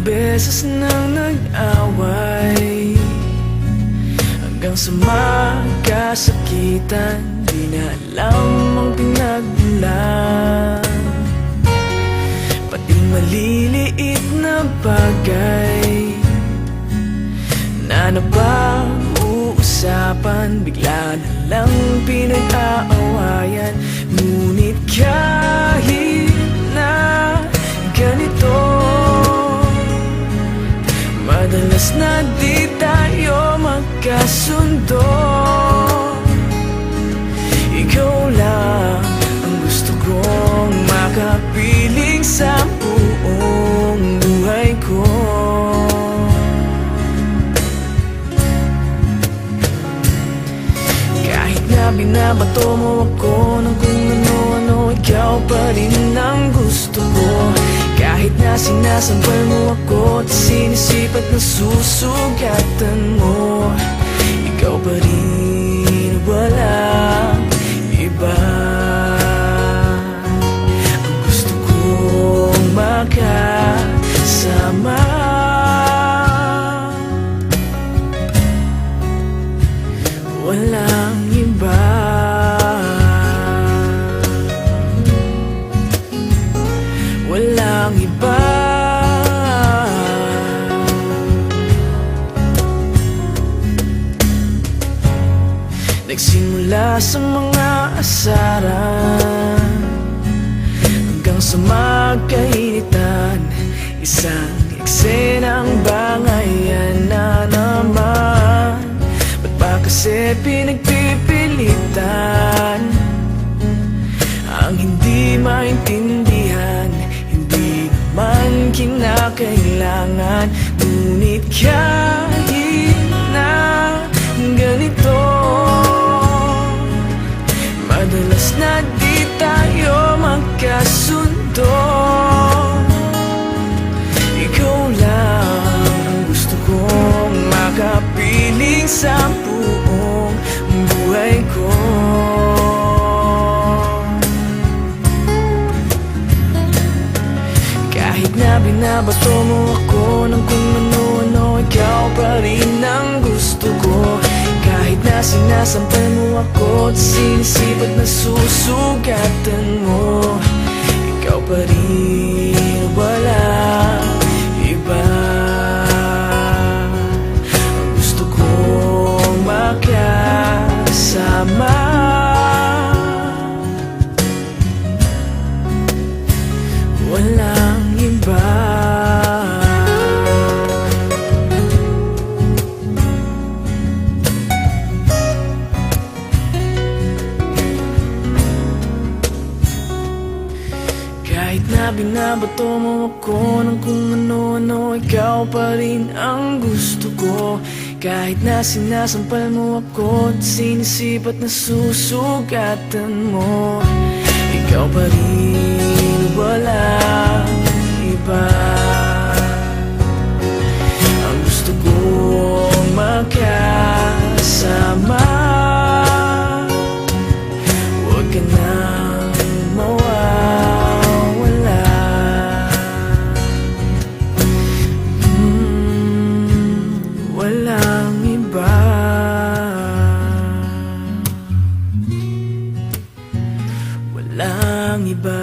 beses nang nag-away, hanggang sa magkasakitan, di na alam ang pinagmulan. Pati maliliit na bagay na napag-uusapan, bigla na lang pinag-aawayan. Ngunit kahit na ganito, madalas na di tayo magkasundo. Ikaw lang ang gusto kong makapiling sa buong buhay ko. Kahit na binabato mo ako ng kung ano-ano, ikaw pa rin ang gusto ko. Kahit na sinasampal mo ako at sinisipat na susugatan mo, ikaw pa rin, walang iba. Ang gusto kong makasama, walang iba. Walang iba. Nagsimula sa mga asaran hanggang sa magkainitan, isang eksenang bangayan na naman. Ba't ba kasi pinagpipilitan ang hindi maintindihan? Hindi naman kinakailangan. Ngunit kahit na ganito, madalas na di tayo magkasundo. Ikaw lang ang gusto kong makapiling sa buong buhay ko. Kahit na binabato mo ako ng kung ano-ano, ikaw pa rin ang gusto ko. Kahit na sinasampal mo ako at sinisipat na susugatan mo, ikaw pa rin, walang iba. Ang gusto kong makasama, walang iba. Kahit na binabato mo ako ng kung ano-ano, ikaw pa rin ang gusto ko. Kahit na sinasampal mo ako at sinisipat na susugatan mo, ikaw pa rin, walang iba. Ang gusto kong makasama, huwag ka nang mawawala. Walang iba. Walang iba.